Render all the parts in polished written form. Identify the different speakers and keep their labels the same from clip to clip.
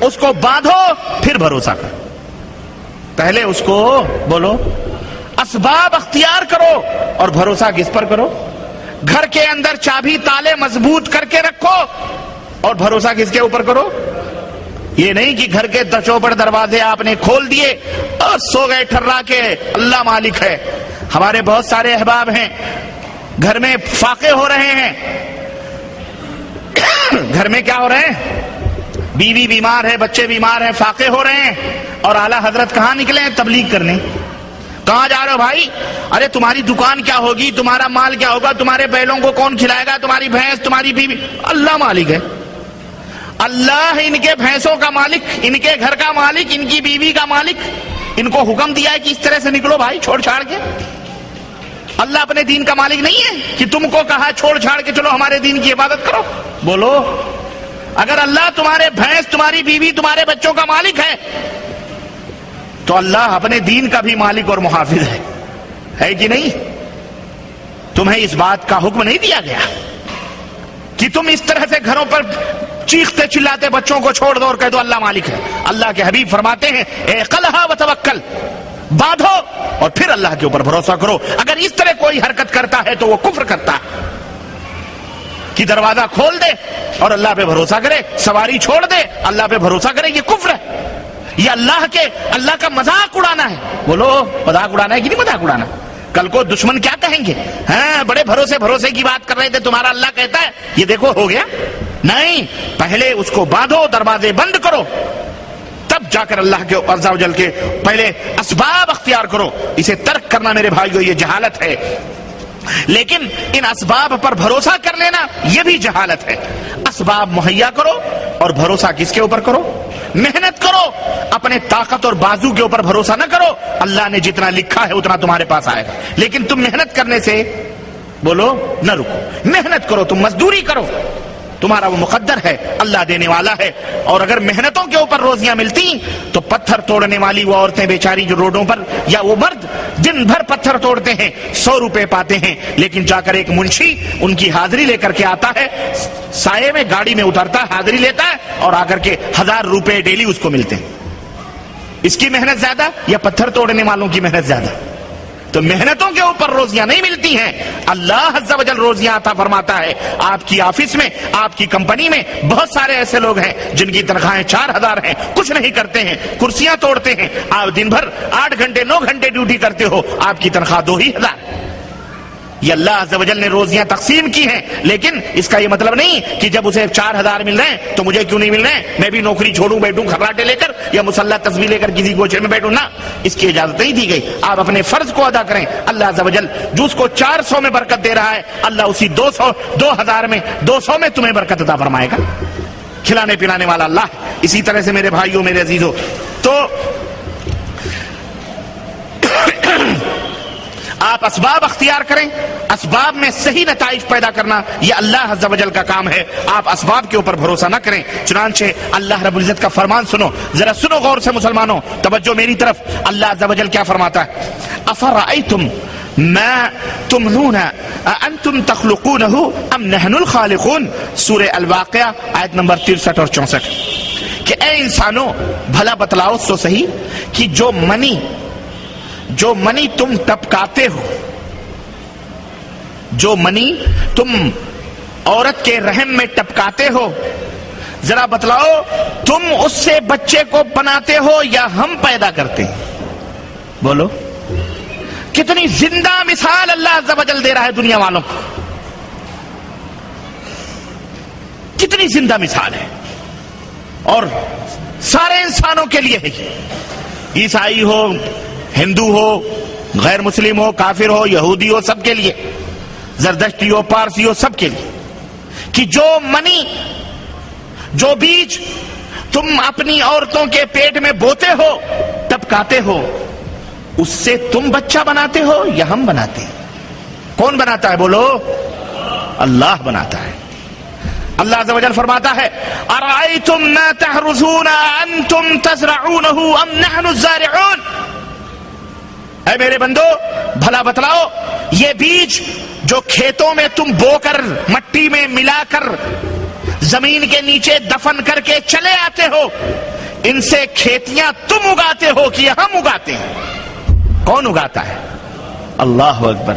Speaker 1: اس کو باندھو پھر بھروسہ کرو. پہلے اس کو بولو اسباب اختیار کرو اور بھروسہ کس پر کرو؟ گھر کے اندر چابی تالے مضبوط کر کے رکھو اور بھروسہ کس کے اوپر کرو؟ یہ نہیں کہ گھر کے چوبڑ دروازے آپ نے کھول دیے اور سو گئے ٹھرا کے اللہ مالک ہے. ہمارے بہت سارے احباب ہیں گھر میں فاقے ہو رہے ہیں. گھر میں کیا ہو رہے ہیں؟ بیوی بیمار ہے، بچے بیمار ہیں، فاقے ہو رہے ہیں، اور اعلیٰ حضرت کہاں نکلے ہیں؟ تبلیغ کرنے. کہاں جا رہے ہو بھائی؟ ارے تمہاری دکان کیا ہوگی، تمہارا مال کیا ہوگا، تمہارے بیلوں کو کون کھلائے گا، تمہاری بھینس، تمہاری بیوی. اللہ مالک ہے. اللہ ان کے بھینسوں کا مالک، ان کے گھر کا مالک، ان کی بیوی کا مالک. ان کو حکم دیا ہے کہ اس طرح سے نکلو بھائی چھوڑ چھاڑ کے. اللہ اپنے دین کا مالک نہیں ہے کہ تم کو کہا چھوڑ چھاڑ کے چلو ہمارے دین کی عبادت کرو؟ بولو اگر اللہ تمہارے بھینس، تمہاری بیوی، تمہارے بچوں کا مالک ہے تو اللہ اپنے دین کا بھی مالک اور محافظ ہے کہ نہیں؟ تمہیں اس بات کا حکم نہیں دیا گیا کہ تم اس طرح سے گھروں پر چیختے چلاتے بچوں کو چھوڑ دو اور کہہ دو اللہ مالک ہے. اللہ کے حبیب فرماتے ہیں اعقلھا وتوکل، باندھو اور پھر اللہ کے اوپر بھروسہ کرو. اگر اس طرح کوئی حرکت کرتا ہے تو وہ کفر کرتا ہے کہ دروازہ کھول دے اور اللہ پہ بھروسہ کرے، سواری چھوڑ دے اللہ پہ بھروسہ کرے. یہ کفر ہے، یہ اللہ کا مذاق اڑانا ہے. بولو مذاق اڑانا ہے کہ نہیں مذاق اڑانا؟ کل کو دشمن کیا کہیں گے؟ ہاں بڑے بھروسے کی بات کر رہے تھے، تمہارا اللہ کہتا ہے یہ دیکھو ہو گیا. نہیں، پہلے اس کو باندھو، دروازے بند کرو، تب جا کر اللہ کے عز و جل کے پہلے اسباب اختیار کرو. اسے ترک کرنا میرے بھائیو یہ جہالت ہے. لیکن ان اسباب پر بھروسہ کر لینا یہ بھی جہالت ہے. اسباب مہیا کرو اور بھروسہ کس کے اوپر کرو؟ محنت کرو. اپنے طاقت اور بازو کے اوپر بھروسہ نہ کرو. اللہ نے جتنا لکھا ہے اتنا تمہارے پاس آئے گا، لیکن تم محنت کرنے سے بولو نہ رکو. محنت کرو، تم مزدوری کرو، تمہارا وہ مقدر ہے، اللہ دینے والا ہے. اور اگر محنتوں کے اوپر روزیاں ملتی تو پتھر توڑنے والی وہ عورتیں بیچاری جو روڈوں پر، یا وہ مرد دن بھر پتھر توڑتے ہیں 100 روپے پاتے ہیں، لیکن جا کر ایک منشی ان کی حاضری لے کر کے آتا ہے، سائے میں گاڑی میں اترتا ہے، حاضری لیتا ہے اور آ کر کے 1000 روپے ڈیلی اس کو ملتے ہیں. اس کی محنت زیادہ یا پتھر توڑنے والوں کی محنت زیادہ؟ تو محنتوں کے اوپر روزیاں نہیں ملتی ہیں. اللہ عز و جل روزیاں عطا فرماتا ہے. آپ کی آفس میں، آپ کی کمپنی میں بہت سارے ایسے لوگ ہیں جن کی تنخواہیں 4000 ہیں، کچھ نہیں کرتے ہیں، کرسیاں توڑتے ہیں. آپ دن بھر 8 گھنٹے 9 گھنٹے ڈیوٹی کرتے ہو، آپ کی تنخواہ 2000. یہ اللہ عز و جل نے روزیاں تقسیم کی ہیں، لیکن اس کا یہ مطلب نہیں کہ جب اسے 4000 مل رہے ہیں تو مجھے کیوں نہیں مل رہے ہیں، میں بھی نوکری چھوڑوں بیٹھوں خراٹے لے کر یا مسلح تسبیح لے کر کسی گوشے میں بیٹھوں. نہ، اس کی اجازت نہیں دی گئی. آپ اپنے فرض کو ادا کریں. اللہ عز و جل جو اس کو 400 میں برکت دے رہا ہے، اللہ اسی 2000 میں 200 میں تمہیں برکت عطا فرمائے گا. کھلانے پلانے والا اللہ. اسی طرح سے میرے بھائیوں، میرے عزیزوں، تو آپ اسباب اختیار کریں. اسباب میں صحیح نتائج پیدا کرنا یہ اللہ عز و جل کا کام ہے. آپ اسباب کے اوپر بھروسہ نہ کریں. چنانچہ اللہ رب العزت کا فرمان سنو، ذرا سنو غور سے مسلمانوں، توجہ میری طرف. اللہ عز و جل کیا فرماتا ہے؟ افرأیتم ما تمنون انتم تخلقونه ام نحن الخالقون. سورہ الواقعہ آیت نمبر 63 اور 64. کہ اے انسانوں بھلا بتلاؤ تو صحیح کہ جو منی تم ٹپکاتے ہو، جو منی تم عورت کے رحم میں ٹپکاتے ہو، ذرا بتلاؤ تم اس سے بچے کو بناتے ہو یا ہم پیدا کرتے ہیں؟ بولو کتنی زندہ مثال اللہ عز و جل دے رہا ہے دنیا والوں کو. کتنی زندہ مثال ہے، اور سارے انسانوں کے لیے ہے. عیسائی ہو، ہندو ہو، غیر مسلم ہو، کافر ہو، یہودی ہو، سب کے لیے، زردشتی ہو، پارسی ہو، سب کے لیے، کہ جو منی، جو بیج تم اپنی عورتوں کے پیٹ میں بوتے ہو، ٹپکاتے ہو، اس سے تم بچہ بناتے ہو یا ہم بناتے ہیں؟ کون بناتا ہے؟ بولو اللہ بناتا ہے. اللہ عز و جل فرماتا ہے ارأیتم ما تحرثون انتم تزرعونه ام نحن الزارعون. اے میرے بندو بھلا بتلاؤ یہ بیج جو کھیتوں میں تم بو کر مٹی میں ملا کر زمین کے نیچے دفن کر کے چلے آتے ہو، ان سے کھیتیاں تم اگاتے ہو کہ ہم اگاتے ہیں؟ کون اگاتا ہے؟ اللہ اکبر۔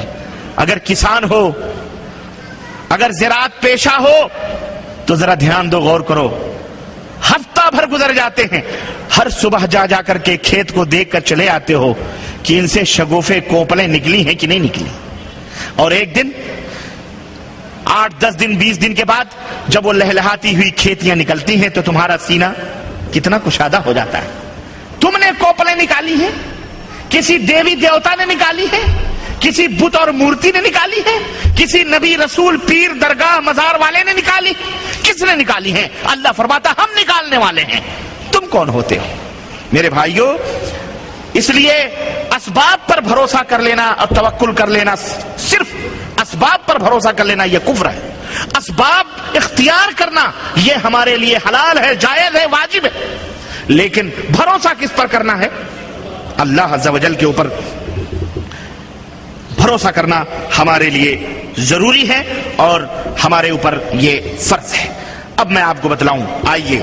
Speaker 1: اگر کسان ہو، اگر زراعت پیشہ ہو تو ذرا دھیان دو، غور کرو۔ ہفتہ بھر گزر جاتے ہیں، ہر صبح جا جا کر کے کھیت کو دیکھ کر چلے آتے ہو کہ ان سے شگوفے کوپلیں نکلی ہیں کہ نہیں نکلی، اور ایک دن 8 10 دن 20 دن کے بعد جب وہ لہلہاتی ہوئی کھیتیاں نکلتی ہیں تو تمہارا سینہ کتنا کشادہ ہو جاتا ہے۔ تم نے کوپلیں نکالی ہیں؟ کسی دیوی دیوتا نے نکالی ہے؟ کسی بت اور مورتی نے نکالی ہے؟ کسی نبی رسول پیر درگاہ مزار والے نے نکالی؟ کس نے نکالی ہیں؟ اللہ فرماتا ہم نکالنے والے ہیں، تم کون ہوتے ہو؟ میرے بھائیوں، اس لیے اسباب پر بھروسہ کر لینا اور توکل کر لینا، صرف اسباب پر بھروسہ کر لینا یہ کفر ہے۔ اسباب اختیار کرنا یہ ہمارے لیے حلال ہے، جائز ہے، واجب ہے، لیکن بھروسہ کس پر کرنا ہے؟ اللہ عز و جل کے اوپر بھروسہ کرنا ہمارے لیے ضروری ہے اور ہمارے اوپر یہ فرض ہے۔ اب میں آپ کو بتلاؤں، آئیے،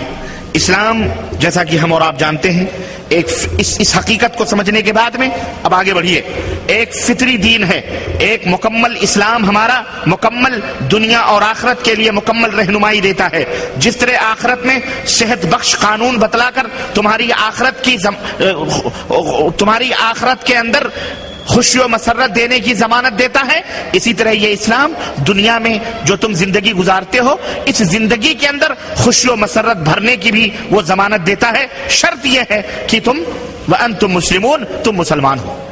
Speaker 1: اسلام جیسا کہ ہم اور آپ جانتے ہیں، ایک اس حقیقت کو سمجھنے کے بعد میں اب آگے بڑھیے، ایک فطری دین ہے، ایک مکمل اسلام ہمارا مکمل دنیا اور آخرت کے لیے مکمل رہنمائی دیتا ہے۔ جس طرح آخرت میں صحت بخش قانون بتلا کر تمہاری آخرت کے اندر خوشی و مسرت دینے کی ضمانت دیتا ہے، اسی طرح یہ اسلام دنیا میں جو تم زندگی گزارتے ہو اس زندگی کے اندر خوشی و مسرت بھرنے کی بھی وہ ضمانت دیتا ہے۔ شرط یہ ہے کہ تم وَأَنْتُمْ مُسْلِمُونَ، تم مسلمان ہو،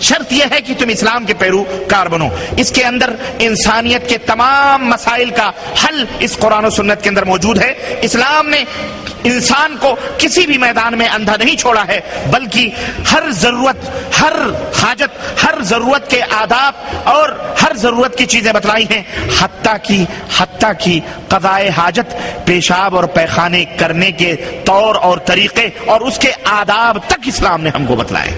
Speaker 1: شرط یہ ہے کہ تم اسلام کے پیروکار بنو۔ اس کے اندر انسانیت کے تمام مسائل کا حل اس قرآن و سنت کے اندر موجود ہے۔ اسلام نے انسان کو کسی بھی میدان میں اندھا نہیں چھوڑا ہے، بلکہ ہر ضرورت، ہر حاجت، ہر ضرورت کے آداب اور ہر ضرورت کی چیزیں بتلائی ہیں، حتیٰ کی قضائے حاجت، پیشاب اور پیخانے کرنے کے طور اور طریقے اور اس کے آداب تک اسلام نے ہم کو بتلائے۔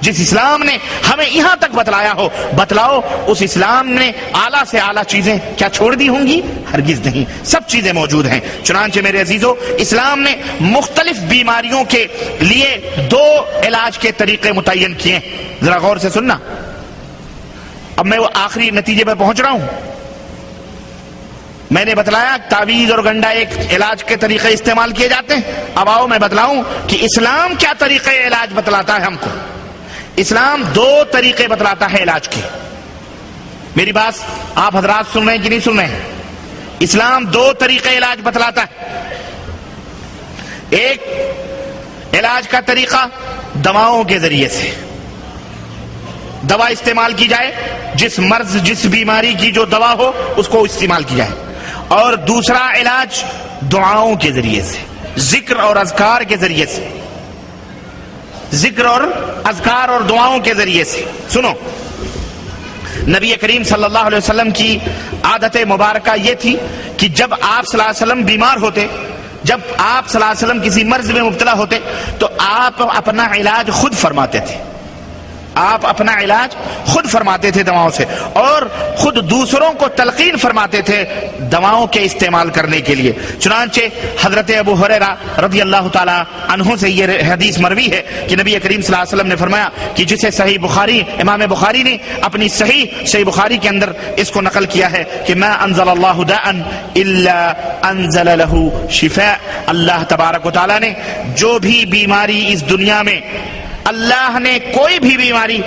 Speaker 1: جس اسلام نے ہمیں یہاں تک بتلایا ہو، بتلاؤ اس اسلام نے اعلیٰ سے اعلیٰ چیزیں کیا چھوڑ دی ہوں گی؟ ہرگز نہیں، سب چیزیں موجود ہیں۔ چنانچہ میرے عزیزو، اسلام نے مختلف بیماریوں کے لیے 2 علاج کے طریقے متعین کیے ہیں، ذرا غور سے سننا۔ اب میں وہ آخری نتیجے پہ پہنچ رہا ہوں۔ میں نے بتلایا تعویذ اور گنڈا ایک علاج کے طریقے استعمال کیے جاتے ہیں، اب آؤ میں بتلاؤں کہ اسلام کیا طریقے علاج بتلاتا ہے ہم کو۔ اسلام 2 طریقے بتلاتا ہے علاج کے۔ میری بات آپ حضرات سن رہے ہیں کہ نہیں سن رہے ہیں؟ اسلام 2 طریقے علاج بتلاتا ہے۔ ایک علاج کا طریقہ دواؤں کے ذریعے سے، دوا استعمال کی جائے، جس مرض جس بیماری کی جو دوا ہو اس کو استعمال کی جائے، اور دوسرا علاج دعاؤں کے ذریعے سے، ذکر اور اذکار کے ذریعے سے، ذکر اور اذکار اور دعاؤں کے ذریعے سے۔ سنو، نبی کریم صلی اللہ علیہ وسلم کی عادت مبارکہ یہ تھی کہ جب آپ صلی اللہ علیہ وسلم بیمار ہوتے، جب آپ صلی اللہ علیہ وسلم کسی مرض میں مبتلا ہوتے تو آپ اپنا علاج خود فرماتے تھے، آپ اپنا علاج خود فرماتے تھے دواؤں سے، اور خود دوسروں کو تلقین فرماتے تھے دواؤں کے استعمال کرنے کے لیے۔ چنانچہ حضرت ابو ہریرہ رضی اللہ تعالی عنہ سے یہ حدیث مروی ہے کہ نبی کریم صلی اللہ علیہ وسلم نے فرمایا کہ جسے صحیح بخاری، امام بخاری نے اپنی صحیح بخاری کے اندر اس کو نقل کیا ہے کہ ما انزل اللہ داء الا انزل له شفاء، اللہ تبارک و تعالی نے جو بھی بیماری اس دنیا میں، اللہ نے کوئی بھی بیماری،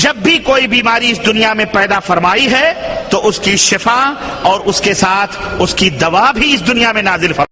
Speaker 1: جب بھی کوئی بیماری اس دنیا میں پیدا فرمائی ہے تو اس کی شفا اور اس کے ساتھ اس کی دوا بھی اس دنیا میں نازل فرمائی۔